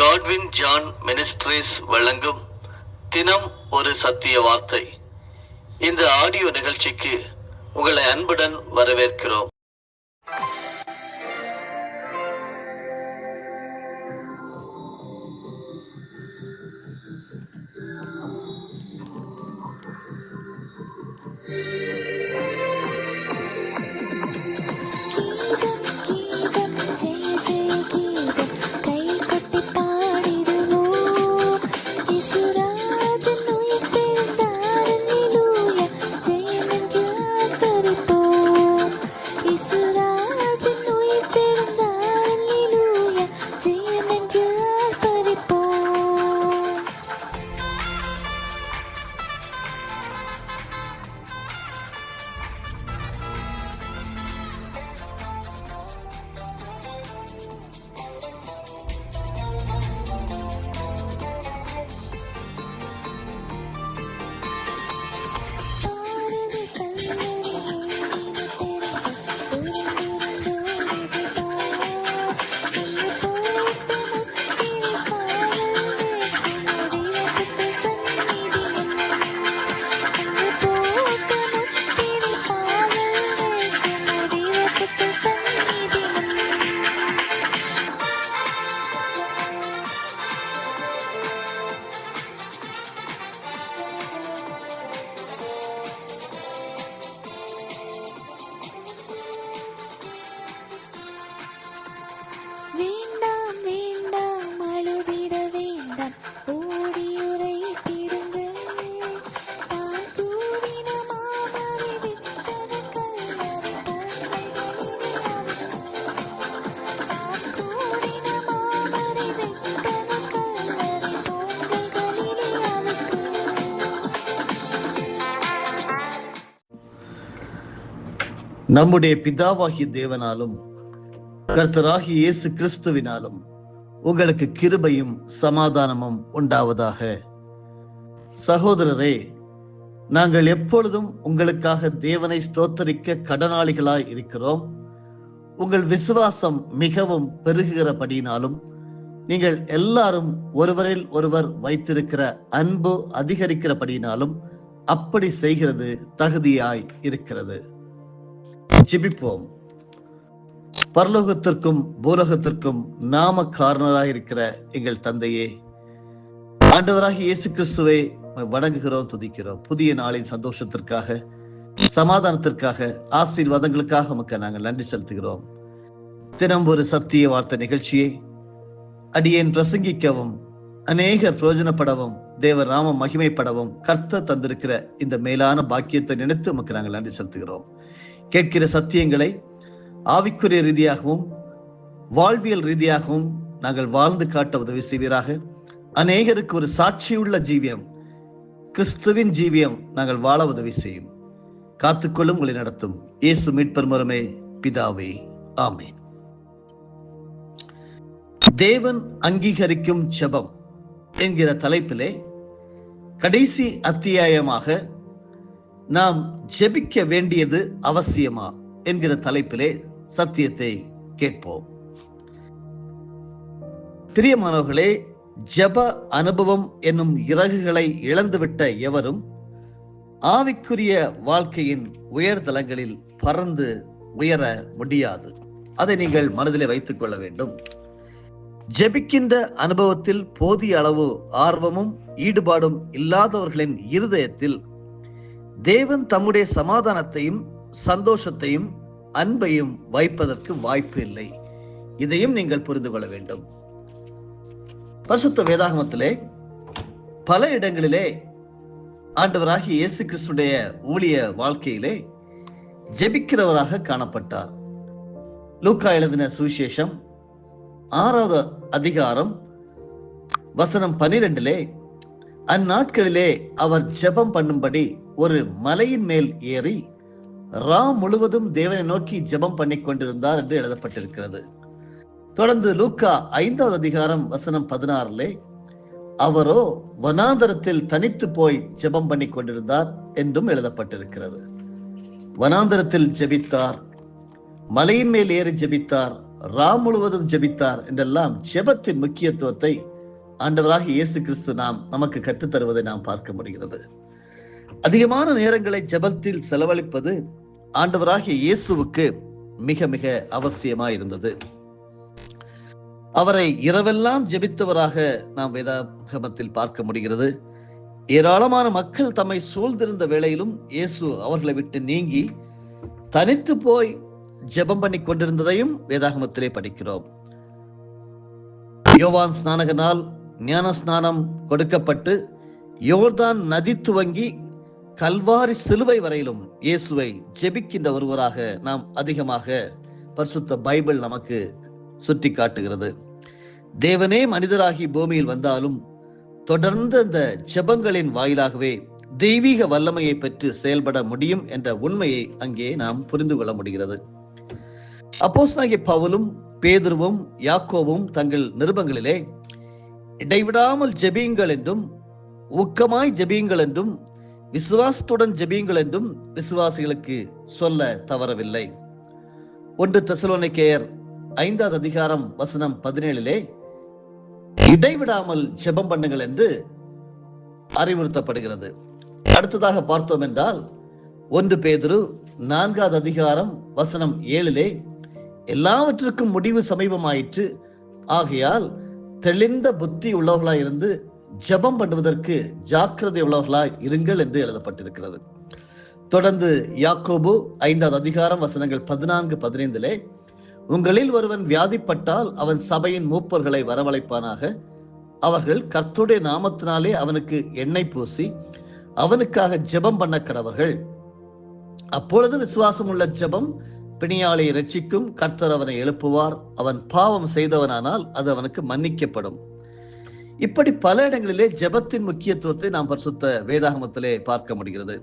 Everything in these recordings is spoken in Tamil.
காட்வின் ஜான் மினிஸ்ட்ரீஸ் வழங்கும் தினம் ஒரு சத்திய வார்த்தை. இந்த ஆடியோ நிகழ்ச்சிக்கு உங்களை அன்புடன் வரவேற்கிறோம். நம்முடைய பிதாவாகிய தேவனாலும் கர்த்தராகிய இயேசு கிறிஸ்துவினாலும் உங்களுக்கு கிருபையும் சமாதானமும் உண்டாவதாக. சகோதரரே, நாங்கள் எப்பொழுதும் உங்களுக்காக தேவனை ஸ்தோத்தரிக்க கடனாளிகளாய் இருக்கிறோம். உங்கள் விசுவாசம் மிகவும் பெருகுகிறபடியினாலும் நீங்கள் எல்லாரும் ஒருவரில் ஒருவர் வைத்திருக்கிற அன்பு அதிகரிக்கிறபடியினாலும் அப்படி செய்கிறது தகுதியாய் இருக்கிறது. ஜெபிப்போம். பரலோகத்திற்கும் பூலோகத்திற்கும் நாம காரணராக இருக்கிற எங்கள் தந்தையே, ஆண்டவராகிய இயேசு கிறிஸ்துவை வணங்குகிறோம், துதிக்கிறோம். புதிய நாளின் சந்தோஷத்திற்காக, சமாதானத்திற்காக, ஆசீர்வாதங்களுக்காக உமக்கு நாங்கள் நன்றி செலுத்துகிறோம். தினம் ஒரு சத்திய வார்த்தை நிகழ்ச்சியை அடியேன் பிரசங்கிக்கவும் அநேகர் பிரயோஜனப்படவும் தேவ நாமம் மகிமைப்படவும் கர்த்தர் தந்திருக்கிற இந்த மேலான பாக்கியத்தை நினைத்து உமக்கு நாங்கள் நன்றி செலுத்துகிறோம். கேட்கிற சத்தியங்களை ஆவிக்குரிய ரீதியாகவும் வாழ்வியல் ரீதியாகவும் நாங்கள் வாழ்ந்து காட்ட உதவி செய்வீராக. அநேகருக்கு ஒரு சாட்சியுள்ள ஜீவியம், கிறிஸ்துவின் ஜீவியம் நாங்கள் வாழ உதவி செய்யும். காத்துக்கொள்ளும், உங்களை நடத்தும். இயேசு மீட்பர் மூலமே பிதாவே, ஆமேன். தேவன் அங்கீகரிக்கும் ஜெபம் என்கிற தலைப்பிலே கடைசி அத்தியாயமாக நாம் ஜெபிக்க வேண்டியது அவசியமா என்கிற தலைப்பிலே சத்தியத்தை கேட்போம். பிரியமானவர்களே, ஜெப அனுபவம் என்னும் இறகுகளை இழந்துவிட்ட எவரும் ஆவிக்குரிய வாழ்க்கையின் உயர்தலங்களில் பறந்து உயர முடியாது. அதை நீங்கள் மனதிலே வைத்துக் கொள்ள வேண்டும். ஜெபிக்கின்ற அனுபவத்தில் போதிய அளவு ஆர்வமும் ஈடுபாடும் இல்லாதவர்களின் இருதயத்தில் தேவன் தம்முடைய சமாதானத்தையும் சந்தோஷத்தையும் அன்பையும் வைப்பதற்கு வாய்ப்பு இல்லை. இதையும் நீங்கள் புரிந்து கொள்ள வேண்டும். பரிசுத்த வேதாகமத்திலே பல இடங்களிலே ஆண்டவராகிய இயேசு கிறிஸ்துடைய ஊழிய வாழ்க்கையிலே ஜெபிக்கிறவராக காணப்பட்டார். லூக்கா எழுதின சுவிசேஷம் 6வது அதிகாரம் வசனம் 12 அந்நாட்களிலே அவர் ஜெபம் பண்ணும்படி ஒரு மலையின் மேல் ஏறி முழுவதும் தேவனை நோக்கி ஜெபம் பண்ணி கொண்டிருந்தார் என்று எழுதப்பட்டிருக்கிறது. தொடர்ந்து லூக்கா 5வது அதிகாரம் வசனம் 16 அவரோ வனாந்தரத்தில் தனித்து போய் ஜெபம் பண்ணி கொண்டிருந்தார் என்றும் எழுதப்பட்டிருக்கிறது. வனாந்தரத்தில் ஜெபித்தார், மலையின் மேல் ஏறி ஜெபித்தார், முழுவதும் ஜெபித்தார் என்றெல்லாம் ஜெபத்தின் முக்கியத்துவத்தை ஆண்டவராக இயேசு கிறிஸ்து நமக்கு கற்றுத் தருவதை நாம் பார்க்க முடிகிறது. அதிகமான நேரங்களை ஜெபத்தில் செலவழிப்பது ஆண்டவராகிய இயேசுவுக்கு மிக மிக அவசியமாய் இருந்தது. அவரை இரவெல்லாம் ஜெபித்தவராக நாம் வேதாகமத்தில் பார்க்க முடிகிறது. ஏராளமான மக்கள் தம்மை சூழ்ந்திருந்த வேளையிலும் இயேசு அவர்களை விட்டு நீங்கி தனித்து போய் ஜெபம் பண்ணி கொண்டிருந்ததையும் வேதாகமத்திலே படிக்கிறோம். யோவான் ஸ்நானகனால் ஞான ஸ்நானம் கொடுக்கப்பட்டு யோர்தான் நதி துவங்கி கல்வாரி சிலுவை வரையிலும் இயேசுவை ஜெபிக்கின்ற ஒருவராக நாம் அதிகமாக பரிசுத்த பைபிள் நமக்கு சுட்டி காட்டுகிறது. தேவனே மனிதராகி பூமியில் வந்தாலும் தொடர்ந்து அந்த ஜெபங்களின் வாயிலாகவே தெய்வீக வல்லமையை பெற்று செயல்பட முடியும் என்ற உண்மையை அங்கே நாம் புரிந்து கொள்ள முடிகிறது. அப்போஸ்தலனாகிய பவுலும் பேதுருவும் யாக்கோவும் தங்கள் நிருபங்களிலே இடைவிடாமல் ஜெபியுங்கள் என்றும் ஊக்கமாய் ஜெபியுங்கள் என்றும் விசுவாசத்துடன் ஜெபியுங்கள் என்றும் விசுவாசிகளுக்கு சொல்ல தவறவில்லை. 1 தெசலோனிக்கேயர் 5வது அதிகாரம் வசனம் 17 இடைவிடாமல் ஜெபம் பண்ணுங்கள் என்று அறிவுறுத்தப்படுகிறது. அடுத்ததாக பார்த்தோம் என்றால் 1 பேதுரு 4வது அதிகாரம் வசனம் 7 எல்லாவற்றுக்கும் முடிவு சமீபமாயிற்று, ஆகையால் தெளிந்த புத்தி உள்ளவர்களாய் இருந்து ஜெபம் பண்ணுவதற்கு ஜாக்கிரதை உள்ளவர்களாய் இருங்கள் என்று எழுதப்பட்டிருக்கிறது. தொடர்ந்து யாக்கோபு 5வது அதிகாரம் வசனங்கள் 14-15 உங்களில் ஒருவன் வியாதிப்பட்டால் அவன் சபையின் மூப்பர்களை வரவழைப்பானாக, அவர்கள் கர்த்தருடைய நாமத்தினாலே அவனுக்கு எண்ணெய் பூசி அவனுக்காக ஜெபம் பண்ண கடவர்கள். அப்பொழுது விசுவாசம் உள்ள ஜெபம் பிணியாளை ரட்சிக்கும், கர்த்தர் அவனை எழுப்புவார், அவன் பாவம் செய்தவனானால் அது அவனுக்கு மன்னிக்கப்படும். இப்படி பல இடங்களிலே ஜெபத்தின் முக்கியத்துவத்தை நாம் பரிசுத்த வேதாகமத்திலே பார்க்க முடிகிறது.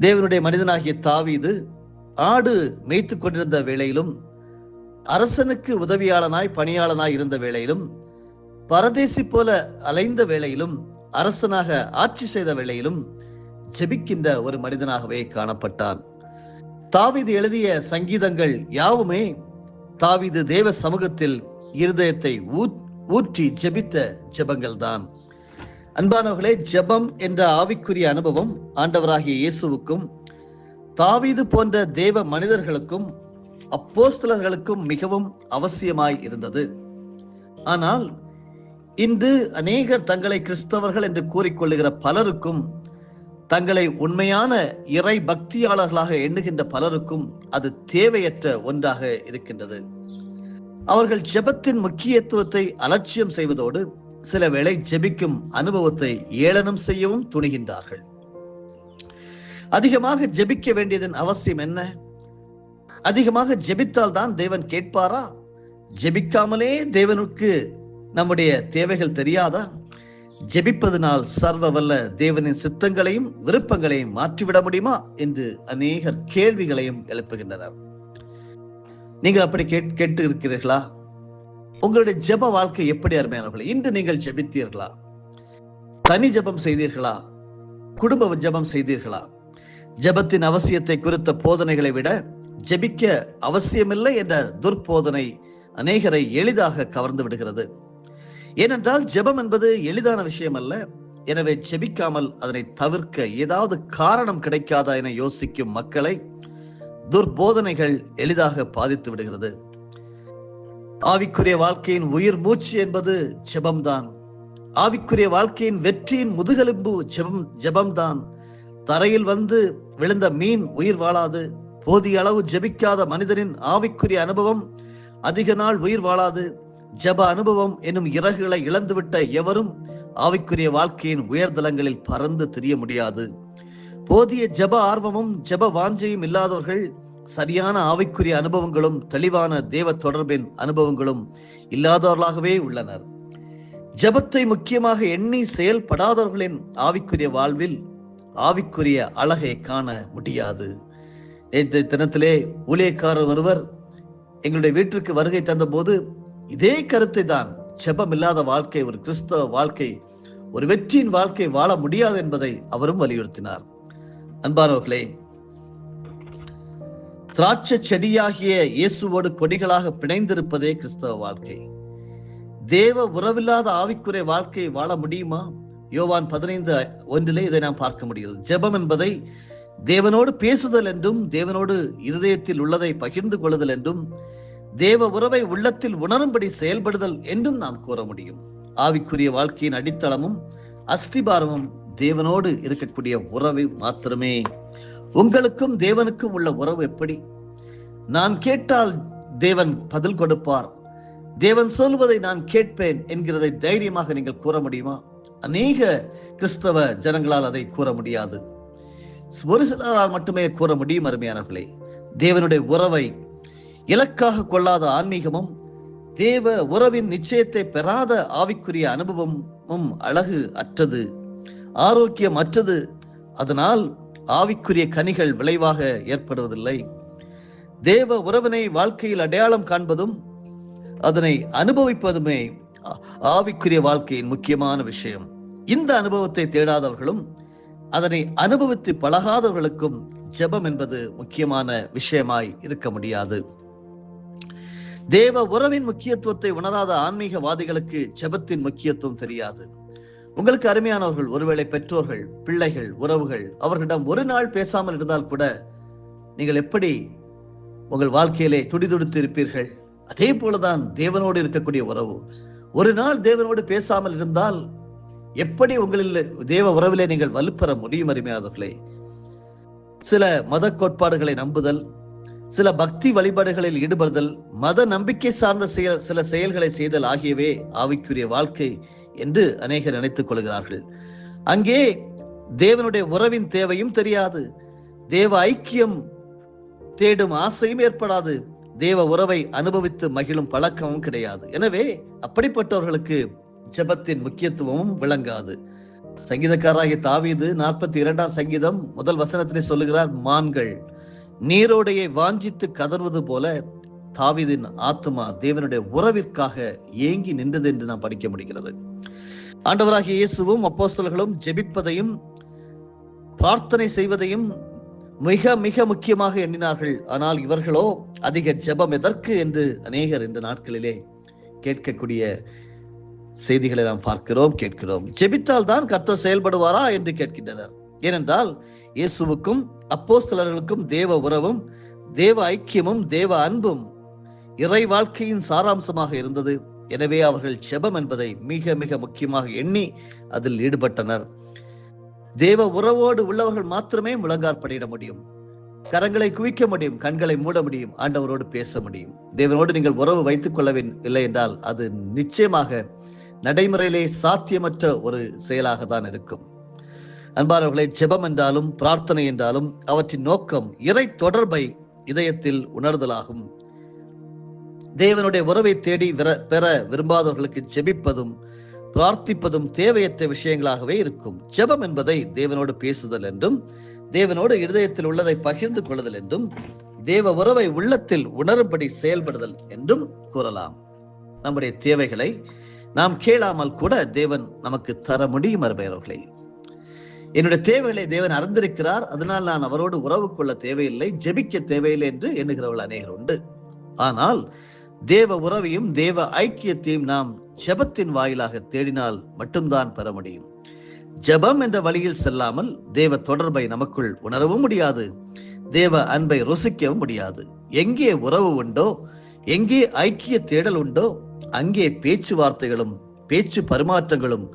தேவனுடைய மனிதனாகிய தாவீது ஆடு மேய்த்து கொண்டிருந்த வேளையிலும், அரசனுக்கு உதவியாளனாய் பணியாளனாய் இருந்த வேளையிலும், பரதேசி போல அலைந்த வேளையிலும், அரசனாக ஆட்சி செய்த வேளையிலும் ஜெபிக்கின்ற ஒரு மனிதனாகவே காணப்பட்டான். தாவீது எழுதிய சங்கீதங்கள் யாவுமே தாவீது தேவ சமூகத்தில் இருதயத்தை ஊற்றி ஜெபித்த ஜெபங்கள் தான். அன்பானவர்களே, ஜெபம் என்ற ஆவிக்குரிய அனுபவம் ஆண்டவராகிய இயேசுவுக்கும் தாவீது போன்ற தேவ மனிதர்களுக்கும் அப்போஸ்தலர்களுக்கும் மிகவும் அவசியமாய் இருந்தது. ஆனால் இன்று அநேகர் தங்களை கிறிஸ்தவர்கள் என்று கூறிக்கொள்ளுகிற பலருக்கும், தங்களை உண்மையான இறை பக்தியாளர்களாக எண்ணுகின்ற பலருக்கும் அது தேவையற்ற ஒன்றாக இருக்கின்றது. அவர்கள் ஜெபத்தின் முக்கியத்துவத்தை அலட்சியம் செய்வதோடு சில வேளை ஜெபிக்கும் அனுபவத்தை ஏளனம் செய்யவும் துணிகின்றார்கள். அதிகமாக ஜெபிக்க வேண்டியதன் அவசியம் என்ன? அதிகமாக ஜெபித்தால் தான் தேவன் கேட்பாரா? ஜெபிக்காமலே தேவனுக்கு நம்முடைய தேவைகள் தெரியாதா? ஜெபிப்பதனால் சர்வ வல்ல தேவனின் சித்தங்களையும் விருப்பங்களையும் மாற்றிவிட முடியுமா என்று அநேகர் கேள்விகளையும் எழுப்புகின்றனர். நீங்கள் அப்படி கேட்டு இருக்கிறீர்களா? உங்களுடைய ஜெப வாழ்க்கை எப்படி அருமையானவர்களே? இன்று நீங்கள் ஜெபித்தீர்களா? தனி ஜெபம் செய்தீர்களா? குடும்ப ஜெபம் செய்தீர்களா? ஜெபத்தின் அவசியத்தை குறித்த போதனைகளை விட ஜெபிக்க அவசியமில்லை என்ற துர்போதனை அநேகரை எளிதாக கவர்ந்து விடுகிறது. ஏனென்றால் ஜெபம் என்பது எளிதான விஷயம் அல்ல. எனவே ஜெபிக்காமல் அதனை தவிர்க்க ஏதாவது காரணம் கிடைக்காதா என யோசிக்கும் மக்களை துர்போதனைகள் எளிதாக பாதித்து விடுகிறது. ஆவிக்குரிய வாழ்க்கையின் உயிர் மூச்சு என்பது ஜெபம்தான். ஆவிக்குரிய வாழ்க்கையின் வெற்றியின் முதுகெலும்பு ஜெபம்தான். தரையில் வந்து விழுந்த மீன் உயிர் வாழாது. போதிய அளவு ஜெபிக்காத மனிதனின் ஆவிக்குரிய அனுபவம் அதிக நாள் உயிர் வாழாது. ஜெப அனுபவம் என்னும் இறகுகளை இழந்துவிட்ட எவரும் ஆவிக்குரிய வாழ்க்கையின் உயர்தலங்களில் பறந்து திரிய முடியாது. போதிய ஜெப ஆர்வமும் ஜெப வாஞ்சையும் இல்லாதவர்கள் சரியான ஆவிக்குரிய அனுபவங்களும் தெளிவான தேவ தொடர்பின் அனுபவங்களும் இல்லாதவர்களாகவே உள்ளனர். ஜெபத்தை முக்கியமாக எண்ணி செயல்படாதவர்களின் ஆவிக்குரிய வாழ்வில் ஆவிக்குரிய அழகை காண முடியாது. நேற்று தினத்திலே ஊழியக்காரர் ஒருவர் எங்களுடைய வீட்டிற்கு வருகை தந்த போது இதே கருத்தை தான், ஜெபம் இல்லாத வாழ்க்கை, ஒரு கிறிஸ்தவ வாழ்க்கை, ஒரு வெற்றியின் வாழ்க்கை வாழ முடியாது என்பதை அவரும் வலியுறுத்தினார். அன்பானவர்களே, திராட்சை செடியாகிய இயேசுவோடு கொடிகளாக பிணைந்திருப்பதே கிறிஸ்தவ வாழ்க்கை. தேவ உறவில்லாத ஆவிக்குரிய வாழ்க்கையை வாழ முடியுமா? யோவான் 15:1 இதை நாம் பார்க்க முடிகிறது. ஜெபம் என்பதை தேவனோடு பேசுதல் என்றும், தேவனோடு இருதயத்தில் உள்ளதை பகிர்ந்து கொள்ளுதல் என்றும், தேவ உறவை உள்ளத்தில் உணரும்படி செயல்படுதல் என்றும் நாம் கூற முடியும். ஆவிக்குரிய வாழ்க்கையின் அடித்தளமும் அஸ்திபாரமும் தேவனோடு இருக்கக்கூடிய உறவு மாத்திரமே. உங்களுக்கும் தேவனுக்கும் உள்ள உறவு எப்படி? நான் கேட்டால் தேவன் பதில் கொடுப்பார், தேவன் சொல்வதை நான் கேட்பேன் என்கிறதை தைரியமாக நீங்கள் கூற முடியுமா? அநேக கிறிஸ்தவ ஜனங்களால் அதை கூற முடியாது. ஒரு சிலரால் மட்டுமே கூற முடியும். அருமையானவர்களே, தேவனுடைய உறவை இலக்காக கொள்ளாத ஆன்மீகமும், தேவ உறவின் நிச்சயத்தை பெறாத ஆவிக்குரிய அனுபவமும் அழகு அற்றது, ஆரோக்கியம் அற்றது. அதனால் ஆவிக்குரிய கனிகள் விளைவாக ஏற்படுவதில்லை. தேவ உறவினை வாழ்க்கையில் அடையாளம் காண்பதும் அதனை அனுபவிப்பதுமே ஆவிக்குரிய வாழ்க்கையின் முக்கியமான விஷயம். இந்த அனுபவத்தை தேடாதவர்களும் அதனை அனுபவித்து பழகாதவர்களுக்கும் ஜெபம் என்பது முக்கியமான விஷயமாய் இருக்க முடியாது. தேவ உறவின் முக்கியத்துவத்தை உணராத ஆன்மீகவாதிகளுக்கு ஜெபத்தின் முக்கியத்துவம் தெரியாது. உங்களுக்கு அருமையானவர்கள், ஒருவேளை பெற்றோர்கள், பிள்ளைகள், உறவுகள் அவர்களிடம் ஒரு நாள் பேசாமல் இருந்தால் கூட நீங்கள் எப்படி உங்கள் வாழ்க்கையிலே துடிதுடித்து இருப்பீர்கள்? அதே போலதான் தேவனோடு இருக்கக்கூடிய உறவு. ஒரு நாள் தேவனோடு பேசாமல் இருந்தால் எப்படி உங்களில் தேவ உறவிலே நீங்கள் வலுப்பெற முடியும்? அருமையானவர்களே, சில மத கோட்பாடுகளை நம்புதல், சில பக்தி வழிபாடுகளில் ஈடுபடுதல், மத நம்பிக்கை சார்ந்த சில செயல்களை செய்தல் ஆகியவே ஆவிக்குரிய வாழ்க்கை என்று அநேகர் நினைத்துக் கொள்கிறார்கள். அங்கே தேவனுடைய உறவின் தேவையும் தெரியாது, தேவ ஐக்கியம் தேடும் ஆசையும் ஏற்படாது, தேவ உறவை அனுபவித்து மகிழும் பழக்கமும் கிடையாது. எனவே அப்படிப்பட்டவர்களுக்கு ஜெபத்தின் முக்கியத்துவமும் விளங்காது. சங்கீதக்காரராகிய தாவீது 42ஆம் சங்கீதம் 1 வசனத்திலே சொல்லுகிறார், மான்கள் நீரோடையை வாஞ்சித்து கதறுவது போல தாவீதின் ஆத்துமா தேவனுடைய உறவிற்காக ஏங்கி நின்றது என்று நாம் படிக்க முடிகிறது. ஆண்டவராகிய இயேசுவும் அப்போஸ்தலர்களும் ஜெபிப்பதையும் பிரார்த்தனை செய்வதையும் மிக மிக முக்கியமாக எண்ணினார்கள். ஆனால் இவர்களோ அதிக ஜெபம் எதற்கு என்று அநேகர் இந்த நாட்களிலே கேட்கக்கூடிய செய்திகளை நாம் பார்க்கிறோம், கேட்கிறோம். ஜெபித்தால் தான் கர்த்தர் செயல்படுவாரா என்று கேட்கின்றனர். ஏனென்றால் இயேசுவுக்கும் அப்போஸ்தலர்களுக்கும் தேவ உறவும், தேவ ஐக்கியமும், தேவ அன்பும் இறை வாழ்க்கையின் சாராம்சமாக இருந்தது. எனவே அவர்கள் ஜெபம் என்பதை மிக மிக முக்கியமாக எண்ணி அதில் ஈடுபட்டனர். தேவ உறவோடு உள்ளவர்கள் மாத்திரமே முழங்காற்படியிட முடியும், கரங்களை குவிக்க முடியும், கண்களை மூட முடியும், ஆண்டவரோடு பேச முடியும். தேவனோடு நீங்கள் உறவு வைத்துக் கொள்ளவில்லை என்றால் அது நிச்சயமாக நடைமுறையிலே சாத்தியமற்ற ஒரு செயலாக தான் இருக்கும். அன்பானவர்களை, ஜெபம் என்றாலும் பிரார்த்தனை என்றாலும் அவற்றின் நோக்கம் இறை தொடர்பை இதயத்தில் உணர்தலாகும். தேவனுடைய உறவை தேடி பெற விரும்பாதவர்களுக்கு ஜெபிப்பதும் பிரார்த்திப்பதும் தேவையற்ற விஷயங்களாகவே இருக்கும். ஜெபம் என்பதை தேவனோடு பேசுதல் என்றும், தேவனோடு இருதயத்தில் உள்ளதை பகிர்ந்து கொள்ளுதல் என்றும், தேவ உறவை உள்ளத்தில் உணரும்படி செயல்படுதல் என்றும் கூறலாம். நம்முடைய தேவைகளை நாம் கேளாமல் கூட தேவன் நமக்கு தர முடியும். அருமையானவர்களே, என்னுடைய தேவைகளை தேவன் அறிந்திருக்கிறார், அதனால் நான் அவரோடு உறவு கொள்ள தேவையில்லை, ஜெபிக்க தேவையில்லை என்று எண்ணுகிறவர்கள் அநேகர் உண்டு. ஆனால் தேவ உறவையும் தேவ ஐக்கியத்தையும் நாம் ஜெபத்தின் வாயிலாக தேடினால் மட்டும்தான் பெற முடியும். ஜெபம் என்ற வழியில் செல்லாமல் தேவ தொடர்பை நமக்குள் உணரவும் முடியாது, தேவ அன்பை ருசிக்கவும் முடியாது. எங்கே உறவு உண்டோ, எங்கே ஐக்கிய தேடல் உண்டோ, அங்கே பேச்சுவார்த்தைகளும் பேச்சு பரிமாற்றங்களும்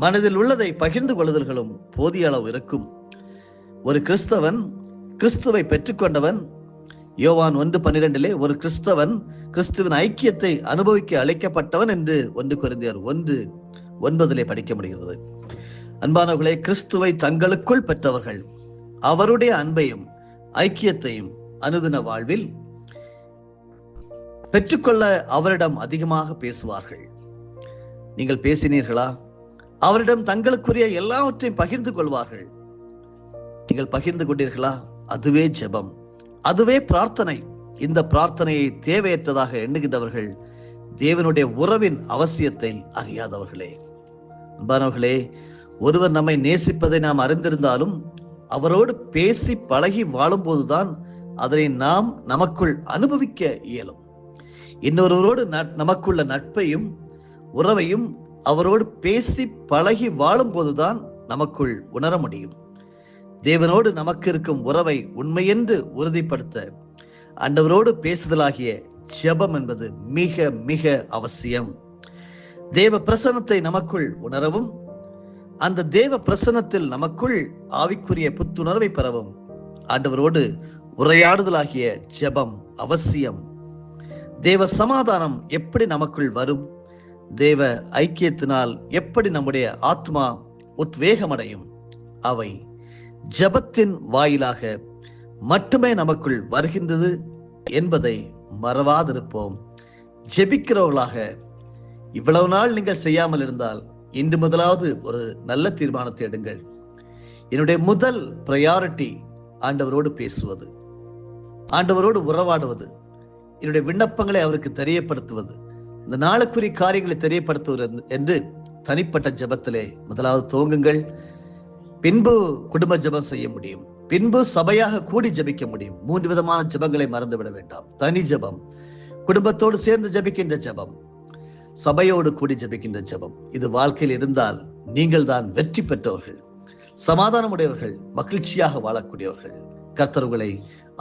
மனதில் உள்ளதை பகிர்ந்து கொள்ளுதல்களும் போதிய அளவு இருக்கும். ஒரு கிறிஸ்தவன் கிறிஸ்துவை பெற்றுக்கொண்டவன். யோவான் 1:12 ஒரு கிறிஸ்தவன் கிறிஸ்துவின் ஐக்கியத்தை அனுபவிக்க அழைக்கப்பட்டவன் என்று 1 கொரிந்தியர் 1:9 படிக்க முடிகிறது. அன்பானவர்களே, கிறிஸ்துவை தங்களுக்குள் பெற்றவர்கள் அவருடைய அன்பையும் ஐக்கியத்தையும் அனுதின வாழ்வில் பெற்றுக்கொள்ள அவரிடம் அதிகமாக பேசுவார்கள். நீங்கள் பேசினீர்களா? அவரிடம் தங்களுக்குரிய எல்லாவற்றையும் பகிர்ந்து கொள்வார்கள். நீங்கள் பகிர்ந்து கொண்டீர்களா? அதுவே ஜெபம், அதுவே பிரார்த்தனை. இந்த பிரார்த்தனையை தேவையற்றதாக எண்ணுகின்றவர்கள் தேவனுடைய உறவின் அவசியத்தை அறியாதவர்களே. அன்பானவர்களே, ஒருவர் நம்மை நேசிப்பதை நாம் அறிந்திருந்தாலும் அவரோடு பேசி பழகி வாழும்போதுதான் அதனை நாம் நமக்குள் அனுபவிக்க இயலும். இன்னொருவரோடு நமக்குள்ள நட்பையும் உறவையும் அவரோடு பேசி பழகி வாழும் போதுதான் நமக்குள் உணர முடியும். தேவனோடு நமக்கு இருக்கும் உறவை உண்மையென்று உறுதிப்படுத்த ஆண்டவரோடு பேசுதலாகிய ஜெபம் என்பது மிக மிக அவசியம். தேவ பிரசன்னத்தை நமக்குள் உணரவும் அந்த தேவ பிரசன்னத்தில் நமக்குள் ஆவிக்குரிய புத்துணர்வை பெறவும் ஆண்டவரோடு உரையாடுதலாகிய ஜெபம் அவசியம். தேவ சமாதானம் எப்படி நமக்குள் வரும்? தேவ ஐக்கியத்தினால் எப்படி நம்முடைய ஆத்மா உத்வேகமடையும்? அவை ஜெபத்தின் வாயிலாக மட்டுமே நமக்குள் வருகின்றது என்பதை மறவாதிருப்போம். ஜெபிக்கிறவர்களாக இவ்வளவு நாள் நீங்கள் செய்யாமல் இருந்தால் இன்று முதலாவது ஒரு நல்ல தீர்மானத்தை எடுங்கள். என்னுடைய முதல் பிரையாரிட்டி ஆண்டவரோடு பேசுவது, ஆண்டவரோடு உறவாடுவது, என்னுடைய விண்ணப்பங்களை அவருக்கு தெரியப்படுத்துவது, இந்த நாளுக்குரிய காரியங்களை தெரியப்படுத்துவது என்று தனிப்பட்ட ஜெபத்திலே முதலாவது துவங்குங்கள். பின்பு குடும்ப ஜெபம் செய்ய முடியும், பின்பு சபையாக கூடி ஜெபிக்க முடியும். 3 விதமான ஜெபங்களை மறந்துவிட வேண்டாம். தனி ஜெபம், குடும்பத்தோடு சேர்ந்து ஜெபிக்கின்ற ஜெபம், சபையோடு கூடி ஜெபிக்கின்ற ஜெபம். இது வாழ்க்கையில் இருந்தால் நீங்கள் தான் வெற்றி பெற்றவர்கள், சமாதானமுடையவர்கள், மகிழ்ச்சியாக வாழக்கூடியவர்கள். கர்த்தர் உங்களை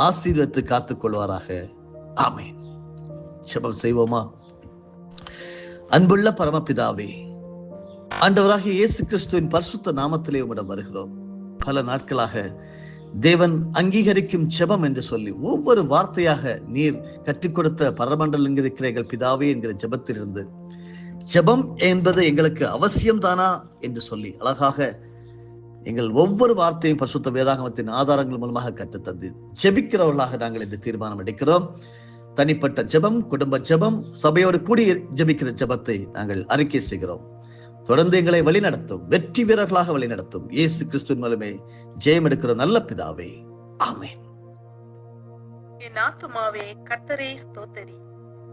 ஆசீர்வதித்து காத்துக் கொள்வாராக. ஆமென். ஜெபம் செய்வோமா? அன்புள்ள பரமபிதாவே, ஆண்டவராகிய இயேசு கிறிஸ்துவின் பரிசுத்த நாமத்திலே உம்மிடம் வருகிறோம். பல நாட்களாக தேவன் அங்கீகரிக்கும் ஜெபம் என்று சொல்லி ஒவ்வொரு வார்த்தையாக நீர் கற்றுக் கொடுத்த பரமண்டலம் இருக்கிற எங்கள் பிதாவே என்கிற ஜெபத்திலிருந்து ஜெபம் என்பது எங்களுக்கு அவசியம் தானா என்று சொல்லி அழகாக எங்கள் ஒவ்வொரு வார்த்தையும் பரிசுத்த வேதாகமத்தின் ஆதாரங்கள் மூலமாக கற்றுத்தந்து ஜெபிக்கிறவர்களாக நாங்கள் இந்த தீர்மானம் எடுக்கிறோம். தனிப்பட்ட ஜெபம், குடும்ப ஜெபம், சபையோடு கூடி ஜெபிக்கிற ஜெபத்தை நாங்கள் அறிக்கை செய்கிறோம். தொடர்ந்து எங்களை வழிநடத்தும், வெற்றி வீரர்களாக வழிநடத்தும். இயேசு கிறிஸ்துவின் மூலமே ஜெயம் எடுக்கிற நல்ல பிதாவே, ஆமென். என் ஆத்துமாவே கர்த்தரை ஸ்தோத்தரி,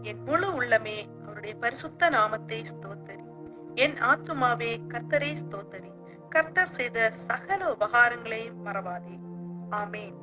என் முழு உள்ளமே அவருடைய பரிசுத்த நாமத்தை ஸ்தோத்தரி. என் ஆத்துமாவே கர்த்தரை ஸ்தோத்தரி, கர்த்தர் செய்த சகல உபகாரங்களையும் மறவாதே. ஆமென்.